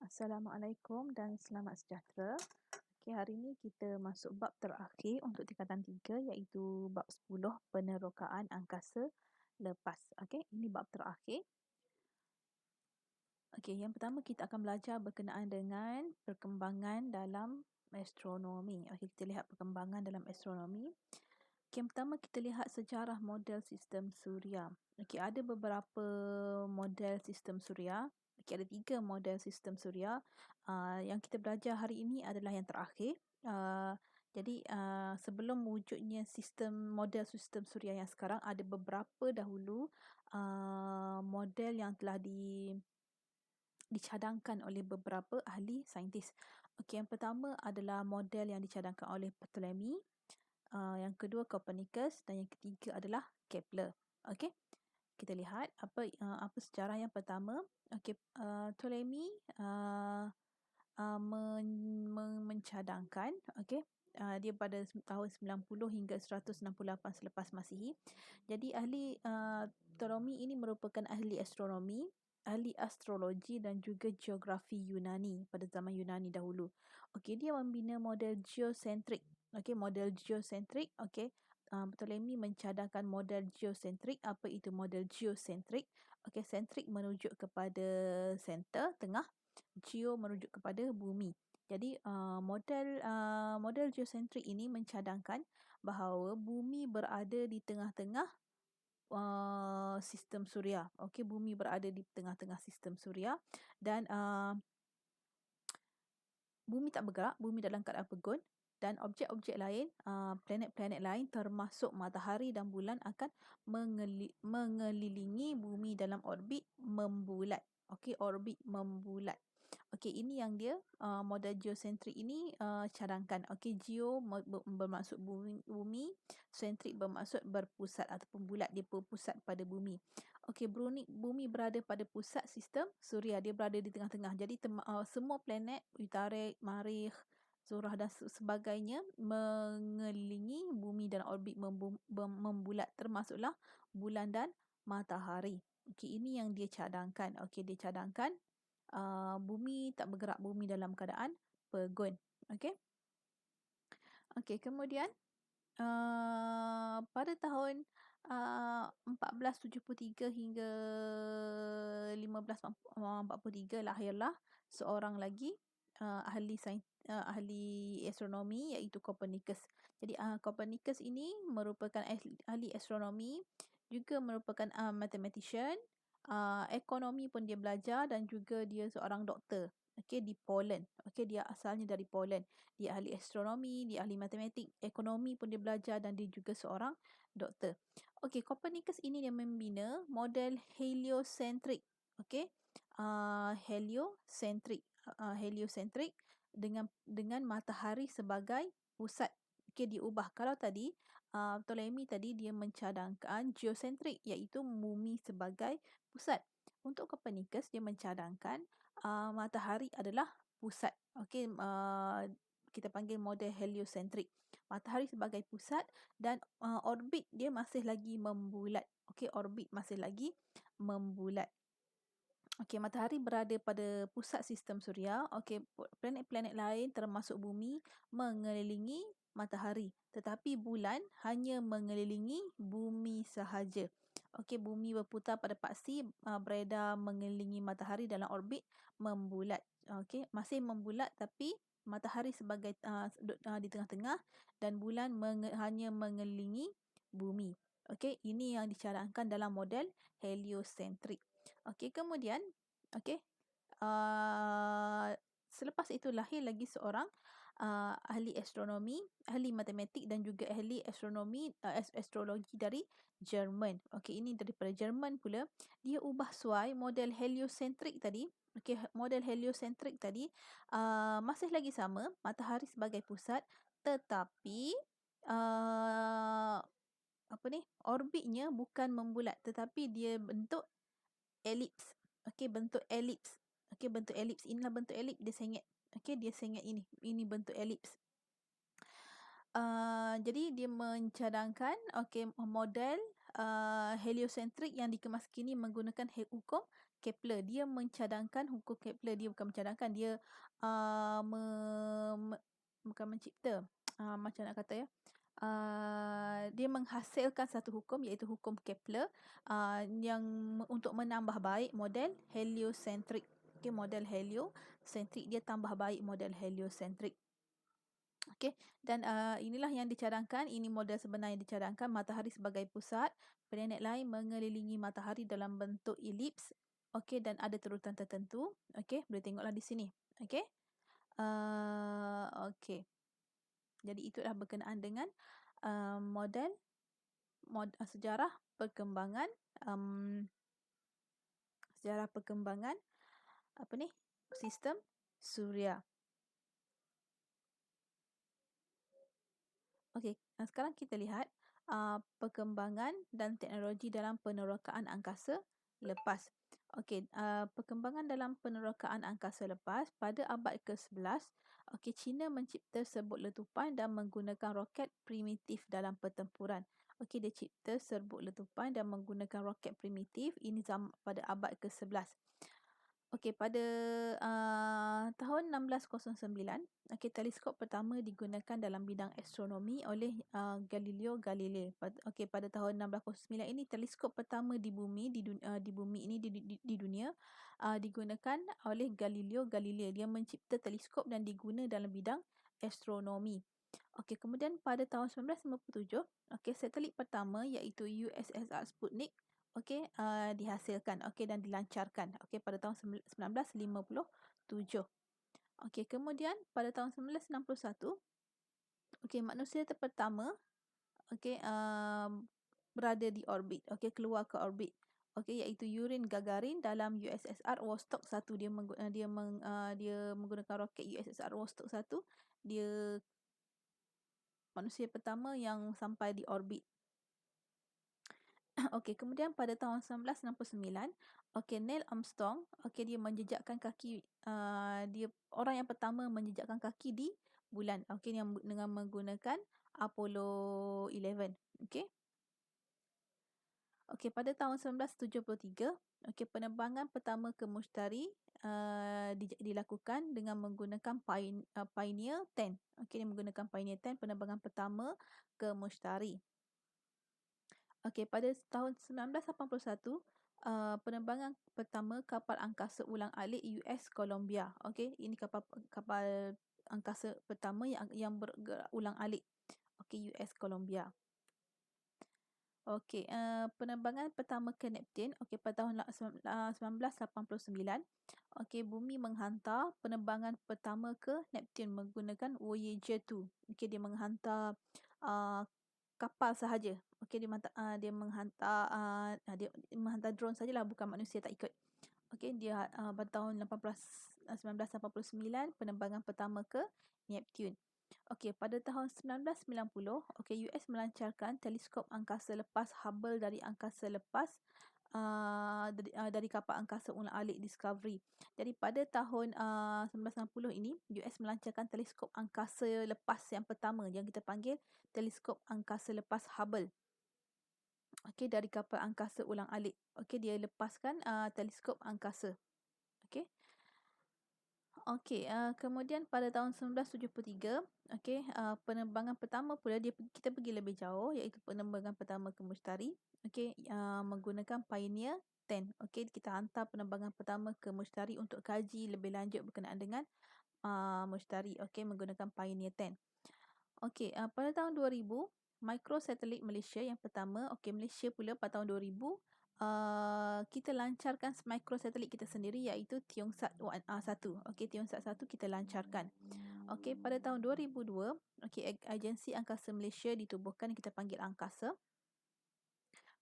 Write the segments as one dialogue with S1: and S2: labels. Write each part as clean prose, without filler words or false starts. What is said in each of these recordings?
S1: Assalamualaikum dan selamat sejahtera. Okey, hari ini kita masuk bab terakhir untuk tingkatan 3 iaitu bab 10 penerokaan angkasa lepas. Okey, ini bab terakhir. Okey, yang pertama kita akan belajar berkenaan dengan perkembangan dalam astronomi. Okey, kita lihat perkembangan dalam astronomi. Okey, yang pertama kita lihat sejarah model sistem suria. Okey, ada beberapa model sistem suria. Okey, ada 3 model sistem suria. Yang kita belajar hari ini adalah yang terakhir. Jadi, sebelum wujudnya model sistem suria yang sekarang, ada beberapa dahulu model yang telah dicadangkan oleh beberapa ahli saintis. Okey, yang pertama adalah model yang dicadangkan oleh Ptolemy. Yang kedua Copernicus dan yang ketiga adalah Kepler. Okey. Kita lihat apa sejarah yang pertama. Okey, Ptolemy mencadangkan, okey, dia pada tahun 90 hingga 168 selepas Masihi. Jadi Ptolemy ini merupakan ahli astronomi, ahli astrologi dan juga geografi Yunani pada zaman Yunani dahulu. Okey, dia membina model geosentrik. Okey, model geosentrik. Okey, Ptolemy mencadangkan model geosentrik. Apa itu model geosentrik? Okey, sentrik merujuk kepada center, tengah. Geo merujuk kepada bumi. Jadi model geosentrik ini mencadangkan bahawa bumi berada di tengah-tengah sistem suria. Okey, bumi berada di tengah-tengah sistem suria dan bumi tak bergerak, bumi dalam keadaan pegun dan objek-objek lain, planet-planet lain termasuk matahari dan bulan akan mengelilingi bumi dalam orbit membulat. Okey, orbit membulat. Okey, ini yang dia model geosentrik ini cadangkan. Okey, geo bermaksud bumi, sentrik bermaksud berpusat ataupun bulat, dia berpusat pada bumi. Okey, bumi berada pada pusat sistem suria, dia berada di tengah-tengah. Jadi semua planet, Utarik, Marikh, Zurah dan sebagainya mengelilingi bumi dalam orbit membulat, termasuklah bulan dan matahari. Okey, ini yang dia cadangkan. Okey, dia cadangkan bumi tak bergerak, bumi dalam keadaan pegun. Okey. Okey, kemudian pada tahun 1473 hingga 1543 lahirlah seorang lagi ahli astronomi iaitu Copernicus. Jadi Copernicus ini merupakan ahli astronomi, juga merupakan mathematician, ekonomi pun dia belajar dan juga dia seorang doktor. Okey, di Poland. Okey, dia asalnya dari Poland. Dia ahli astronomi, dia ahli matematik, ekonomi pun dia belajar dan dia juga seorang doktor. Okey, Copernicus ini dia membina model heliocentrik. Okey, heliocentrik dengan matahari sebagai pusat. Okey, diubah. Kalau tadi Ptolemy tadi dia mencadangkan geosentrik iaitu bumi sebagai pusat. Untuk Copernicus dia mencadangkan matahari adalah pusat. Okey, kita panggil model heliocentrik. Matahari sebagai pusat dan orbit dia masih lagi membulat. Okey, orbit masih lagi membulat. Okey, matahari berada pada pusat sistem suria. Okey, planet-planet lain termasuk bumi mengelilingi matahari. Tetapi bulan hanya mengelilingi bumi sahaja. Okey, bumi berputar pada paksi beredar mengelilingi matahari dalam orbit membulat. Okey, masih membulat tapi matahari sebagai di tengah-tengah dan bulan hanya mengelilingi bumi. Okey, ini yang dicadangkan dalam model heliocentrik. Okey, kemudian, okey, selepas itu lahir lagi seorang ahli astronomi, ahli matematik dan juga ahli astronomi, astrologi dari Jerman. Okey, ini daripada Jerman pula. Dia ubah suai model heliocentrik tadi. Okey, model heliocentrik tadi masih lagi sama, matahari sebagai pusat, tetapi orbitnya bukan membulat tetapi dia bentuk elips. Okey, bentuk elips. Okey, bentuk elips. Inilah bentuk elips dia sengit. Okey, dia sengit ini. Ini bentuk elips. Jadi dia mencadangkan model heliocentrik yang dikemas kini menggunakan hukum Kepler. Dia mencadangkan hukum Kepler. Dia bukan mencadangkan, dia uh, me, bukan mencipta. Macam nak kata ya. Dia menghasilkan satu hukum iaitu hukum Kepler yang untuk menambah baik model heliocentrik. Okey, model heliocentrik dia tambah baik model heliocentrik. Okey, dan inilah yang dicadangkan, ini model sebenar yang dicadangkan, matahari sebagai pusat, planet lain mengelilingi matahari dalam bentuk elips. Okey, dan ada turutan tertentu. Okey, boleh tengoklah di sini. Okey. Okey. Jadi itulah berkenaan dengan model sejarah perkembangan apa ni? Sistem suria. Okey, sekarang kita lihat perkembangan dan teknologi dalam penerokaan angkasa lepas. Okey, perkembangan dalam penerokaan angkasa lepas pada abad ke-11, okey, China mencipta serbuk letupan dan menggunakan roket primitif dalam pertempuran. Okey, dia cipta serbuk letupan dan menggunakan roket primitif ini pada abad ke-11. Okey, pada tahun 1609, okey, teleskop pertama digunakan dalam bidang astronomi oleh Galileo Galilei. Okey, pada tahun 1609 ini teleskop pertama di bumi di dunia digunakan oleh Galileo Galilei. Dia mencipta teleskop dan diguna dalam bidang astronomi. Okey, kemudian pada tahun 1957, okey, satelit pertama iaitu USSR Sputnik dihasilkan, dan dilancarkan, pada tahun 1957. Okey, kemudian pada tahun 1961, manusia pertama berada di orbit, keluar ke orbit, iaitu Yuri Gagarin dalam USSR Vostok 1. Dia menggunakan roket USSR Vostok 1. Dia manusia pertama yang sampai di orbit. Okey, kemudian pada tahun 1969, Neil Armstrong, dia menjejakkan kaki, dia orang yang pertama menjejakkan kaki di bulan, dengan menggunakan Apollo 11. Okey, pada tahun 1973, penerbangan pertama ke Mushtari dilakukan dengan menggunakan Pioneer 10. Dia menggunakan Pioneer 10, penerbangan pertama ke Mushtari. Okey, pada tahun 1981, penerbangan pertama kapal angkasa ulang-alik US Columbia. Okey, ini kapal angkasa pertama yang bergerak ulang-alik. Okey, US Columbia. Okey, penerbangan pertama ke Neptune, pada tahun 1989. Okey, bumi menghantar penerbangan pertama ke Neptune menggunakan Voyager 2. Okey, dia menghantar kapal sahaja. Okey, dia menghantar drone sajalah, bukan manusia, tak ikut. Okey, dia pada tahun 1989 penerbangan pertama ke Neptune. Okey, pada tahun 1990, US melancarkan teleskop angkasa lepas Hubble dari angkasa lepas dari kapal angkasa ulang-alik Discovery. Jadi pada tahun 1990 ini, US melancarkan teleskop angkasa lepas yang pertama yang kita panggil teleskop angkasa lepas Hubble. Okey, dari kapal angkasa ulang-alik. Okey, dia lepaskan teleskop angkasa. Okey. Okey, kemudian pada tahun 1973, penerbangan pertama pula kita pergi lebih jauh, iaitu penerbangan pertama ke Mushtari. Okey, menggunakan Pioneer 10. Okey, kita hantar penerbangan pertama ke Mushtari untuk kaji lebih lanjut berkenaan dengan Mushtari. Okey, menggunakan Pioneer 10. Okey, pada tahun 2000, microsatelit Malaysia yang pertama, Malaysia pula pada tahun 2000, kita lancarkan microsatelit kita sendiri iaitu Tiongsa 1. Okey, Tiongsa 1 kita lancarkan. Okey, pada tahun 2002, Agensi Angkasa Malaysia ditubuhkan, kita panggil Angkasa.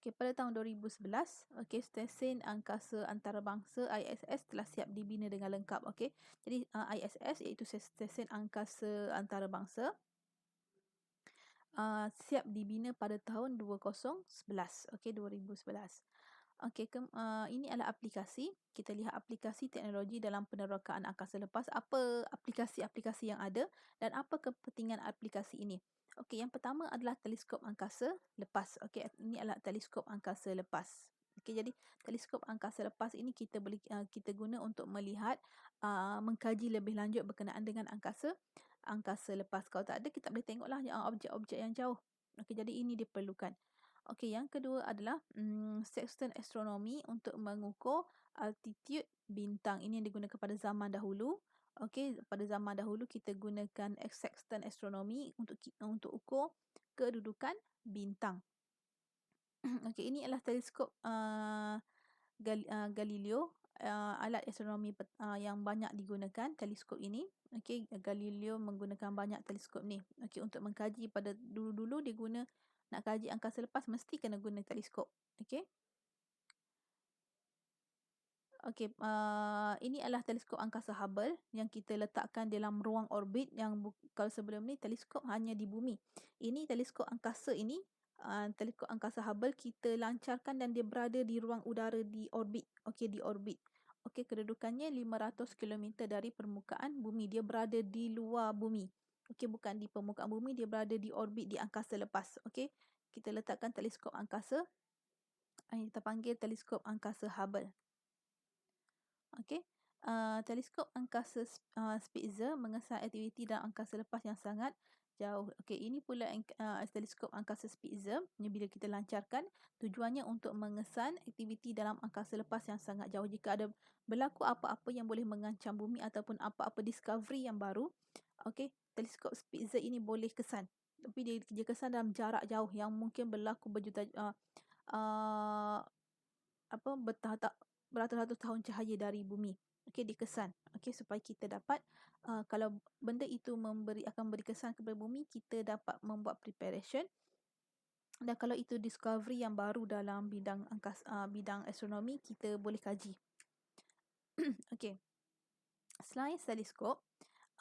S1: Okey, pada tahun 2011, Stesen Angkasa Antarabangsa ISS telah siap dibina dengan lengkap. Okey, jadi ISS iaitu Stesen Angkasa Antarabangsa siap dibina pada tahun 2011. Okey, 2011. Okey, ini adalah aplikasi. Kita lihat aplikasi teknologi dalam penerokaan angkasa lepas. Apa aplikasi-aplikasi yang ada dan apa kepentingan aplikasi ini? Okey, yang pertama adalah teleskop angkasa lepas. Okey, ini adalah teleskop angkasa lepas. Okey, jadi teleskop angkasa lepas ini kita boleh kita guna untuk melihat mengkaji lebih lanjut berkenaan dengan angkasa lepas. Kalau tak ada kita boleh tengoklah objek-objek yang jauh. Okey, jadi ini diperlukan. Okey, yang kedua adalah sextant astronomy untuk mengukur altitude bintang. Ini yang digunakan pada zaman dahulu. Okey, pada zaman dahulu kita gunakan sextant astronomy untuk ukur kedudukan bintang. Okey, ini adalah teleskop Galileo, alat astronomi yang banyak digunakan teleskop ini. Okey, Galileo menggunakan banyak teleskop ni. Okey, untuk mengkaji pada dulu-dulu dia guna nak kaji angkasa lepas mesti kena guna teleskop. Okey. Okey, ini adalah teleskop angkasa Hubble yang kita letakkan dalam ruang orbit yang kalau sebelum ni teleskop hanya di bumi. Ini teleskop angkasa ini, teleskop angkasa Hubble kita lancarkan dan dia berada di ruang udara di orbit. Okey, di orbit. Okey, kedudukannya 500 km dari permukaan bumi. Dia berada di luar bumi. Okey, bukan di permukaan bumi, dia berada di orbit di angkasa lepas. Okey, kita letakkan teleskop angkasa yang kita panggil teleskop angkasa Hubble. Okey. Teleskop angkasa Spitzer mengesan aktiviti dalam angkasa lepas yang sangat jauh. Okey, ini pula teleskop angkasa Spitzer yang bila kita lancarkan tujuannya untuk mengesan aktiviti dalam angkasa lepas yang sangat jauh. Jika ada berlaku apa-apa yang boleh mengancam bumi ataupun apa-apa discovery yang baru, okey, teleskop Spitzer ini boleh kesan. Tapi dia kesan dalam jarak jauh yang mungkin berlaku uh, beratus-ratus tahun cahaya dari bumi. Okey, dikesan. Okey, supaya kita dapat kalau benda itu akan beri kesan kepada bumi, kita dapat membuat preparation. Dan kalau itu discovery yang baru dalam bidang astronomi, kita boleh kaji. Okey. Selain teleskop,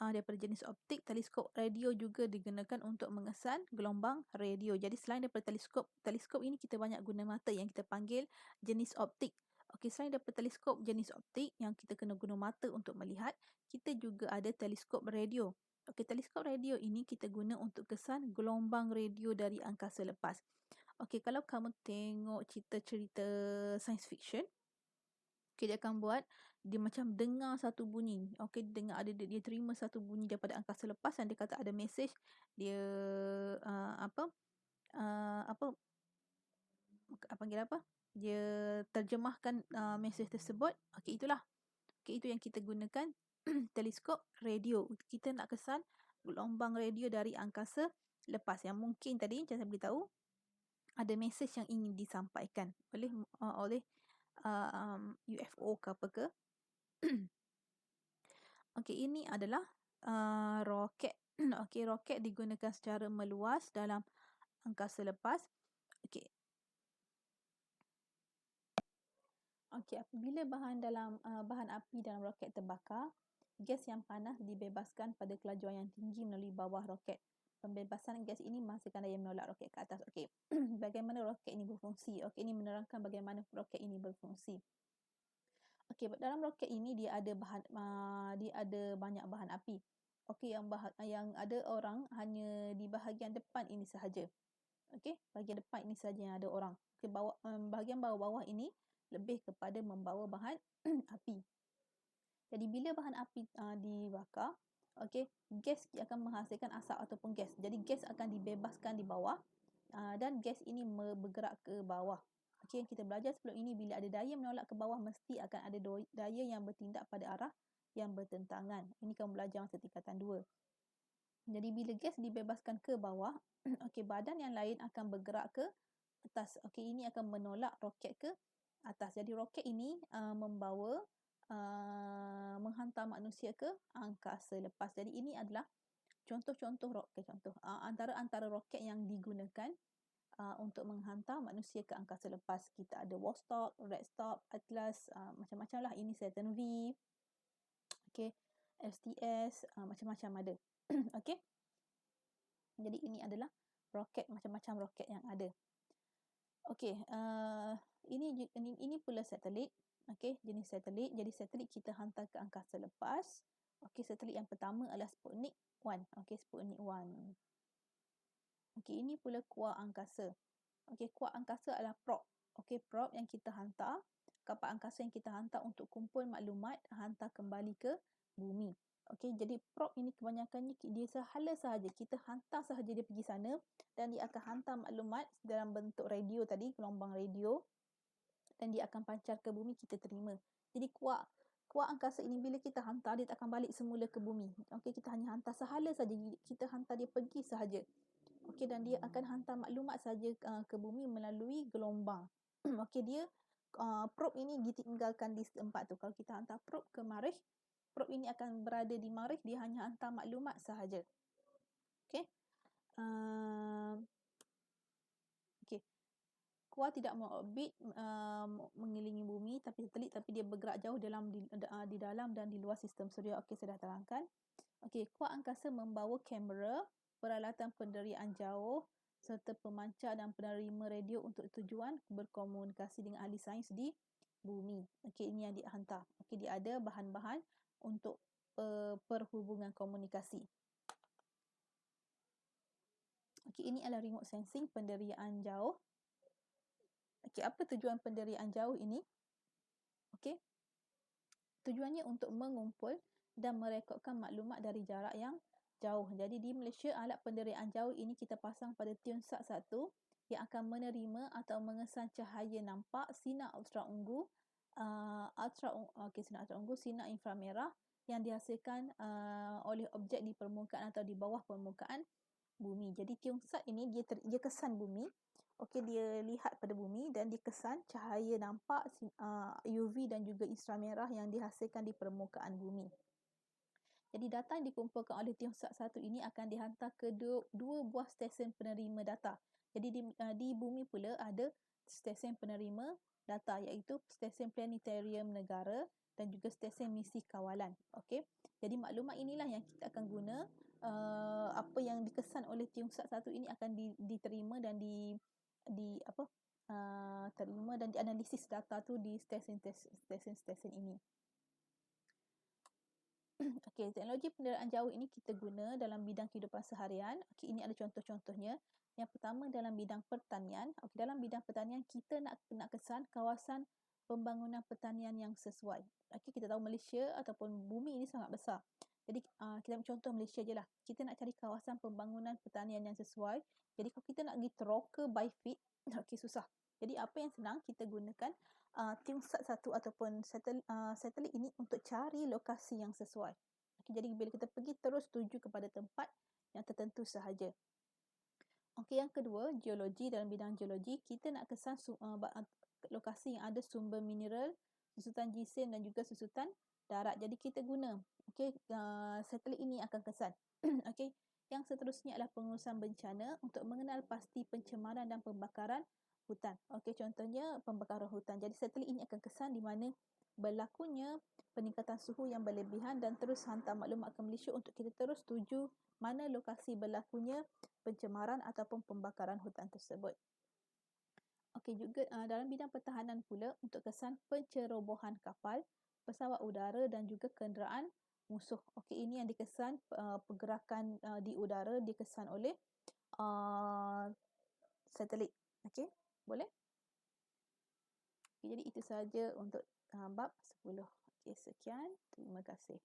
S1: daripada jenis optik, teleskop radio juga digunakan untuk mengesan gelombang radio. Jadi selain daripada teleskop ini kita banyak guna mata yang kita panggil jenis optik. Okey, selain daripada teleskop jenis optik yang kita kena guna mata untuk melihat, kita juga ada teleskop radio. Okey, teleskop radio ini kita guna untuk kesan gelombang radio dari angkasa lepas. Okey, kalau kamu tengok cerita-cerita science fiction, okay, dia akan buat dia macam dengar satu bunyi. Okey, dia terima satu bunyi daripada angkasa lepas dan dia kata ada mesej dia apa panggil apa? Dia terjemahkan mesej tersebut. Okey, itulah. Okey, itu yang kita gunakan teleskop radio. Kita nak kesan gelombang radio dari angkasa lepas yang mungkin tadi macam saya beritahu ada mesej yang ingin disampaikan oleh UFO ke apa ke. Okey, ini adalah roket. Okey, roket digunakan secara meluas dalam angkasa lepas. Okey. Okey, apabila bahan api dalam roket terbakar, gas yang panas dibebaskan pada kelajuan yang tinggi melalui bawah roket. Pembebasan gas ini menghasilkan daya menolak roket ke atas. Okey, bagaimana roket ini berfungsi? Okey, ini menerangkan bagaimana roket ini berfungsi. Okey, dalam roket ini dia ada banyak bahan api. Okey, yang ada orang hanya di bahagian depan ini sahaja. Okey, bahagian depan ini sahaja yang ada orang. Okey, bahagian bawah-bawah ini lebih kepada membawa bahan api. Jadi bila bahan api dibakar, okey, gas akan menghasilkan asap ataupun gas. Jadi gas akan dibebaskan di bawah dan gas ini bergerak ke bawah. Okey, yang kita belajar sebelum ini, bila ada daya menolak ke bawah, mesti akan ada daya yang bertindak pada arah yang bertentangan. Ini kamu belajar masa tingkatan 2. Jadi bila gas dibebaskan ke bawah, okey, badan yang lain akan bergerak ke atas. Okey, ini akan menolak roket ke atas. Jadi roket ini menghantar manusia ke angkasa lepas. Jadi ini adalah contoh-contoh antara roket yang digunakan untuk menghantar manusia ke angkasa lepas. Kita ada Vostok, Redstorm, Atlas, macam-macam lah. Ini Saturn V, okay, STS, macam-macam ada. Okay. Jadi ini adalah roket, macam-macam roket yang ada. Okay, ini pula satelit. Okay, jenis satelit. Jadi satelit kita hantar ke angkasa lepas. Okay, satelit yang pertama adalah Sputnik 1. Okay, Sputnik 1. Okay, ini pula kuar angkasa. Okay, kuar angkasa adalah probe. Okey, probe yang kita hantar, kapal angkasa yang kita hantar untuk kumpul maklumat, hantar kembali ke bumi. Okey, jadi probe ini kebanyakannya dia sehala sahaja. Kita hantar sahaja dia pergi sana dan dia akan hantar maklumat dalam bentuk radio tadi, gelombang radio, dan dia akan pancar ke bumi, kita terima. Jadi kuak angkasa ini bila kita hantar, dia tak akan balik semula ke bumi. Okey, kita hanya hantar sehala saja, kita hantar dia pergi sahaja. Okey, dan dia akan hantar maklumat saja ke bumi melalui gelombang. Okey, dia probe ini ditinggalkan di tempat tu. Kalau kita hantar probe ke Marikh, probe ini akan berada di Marikh, dia hanya hantar maklumat sahaja. Okey. Okey. KUA tidak mengorbit mengelilingi bumi tapi satelit, tapi dia bergerak jauh di dalam dan di luar sistem suria. Okey, saya dah terangkan. Okey, KUA angkasa membawa kamera, peralatan penderiaan jauh serta pemancar dan penerima radio untuk tujuan berkomunikasi dengan ahli sains di bumi. Okey, ini yang dihantar. Okey, dia ada bahan-bahan untuk perhubungan komunikasi. Okey, ini adalah remote sensing penderiaan jauh. Okey, apa tujuan penderiaan jauh ini? Okey. Tujuannya untuk mengumpul dan merekodkan maklumat dari jarak yang jauh. Jadi di Malaysia, alat penderiaan jauh ini kita pasang pada Tune-Sat 1 yang akan menerima atau mengesan cahaya nampak, sinar ultraunggu, sinar ultraunggu, sinar inframerah yang dihasilkan oleh objek di permukaan atau di bawah permukaan bumi. Jadi Tune-Sat ini dia kesan bumi. Okey, dia lihat pada bumi dan dikesan cahaya nampak UV dan juga inframerah yang dihasilkan di permukaan bumi. Jadi data yang dikumpulkan oleh Tune-Sat 1 ini akan dihantar ke dua buah stesen penerima data. Jadi di bumi pula ada stesen penerima data, iaitu stesen planetarium negara dan juga stesen misi kawalan. Okey. Jadi maklumat inilah yang kita akan guna, apa yang dikesan oleh Tune-Sat 1 ini akan diterima dan terima dan dianalisis data tu di stesen ini. Okey, teknologi penderaan jauh ini kita guna dalam bidang kehidupan seharian. Okey, ini ada contoh-contohnya. Yang pertama dalam bidang pertanian. Okey, dalam bidang pertanian kita nak kesan kawasan pembangunan pertanian yang sesuai. Okey, kita tahu Malaysia ataupun bumi ini sangat besar. Jadi kita ambil contoh Malaysia je lah. Kita nak cari kawasan pembangunan pertanian yang sesuai. Jadi kalau kita nak pergi teroka by feet, okey, susah. Jadi apa yang senang, kita gunakan Tune-Sat 1 ataupun satelit ini untuk cari lokasi yang sesuai. Okay, jadi bila kita pergi terus tuju kepada tempat yang tertentu sahaja. Okey, yang kedua, geologi. Dalam bidang geologi, kita nak kesan lokasi yang ada sumber mineral, susutan jisim dan juga susutan darat. Jadi kita guna satelit ini akan kesan. Okey, yang seterusnya adalah pengurusan bencana untuk mengenal pasti pencemaran dan pembakaran hutan. Okey, contohnya pembakaran hutan. Jadi satelit ini akan kesan di mana berlakunya peningkatan suhu yang berlebihan dan terus hantar maklumat ke Malaysia untuk kita terus tuju mana lokasi berlakunya pencemaran ataupun pembakaran hutan tersebut. Okey, juga dalam bidang pertahanan pula untuk kesan pencerobohan kapal, pesawat udara dan juga kenderaan musuh. Okey, ini yang dikesan pergerakan di udara dikesan oleh satelit. Okey, boleh? Okay, jadi itu sahaja untuk bab 10. Okey, sekian. Terima kasih.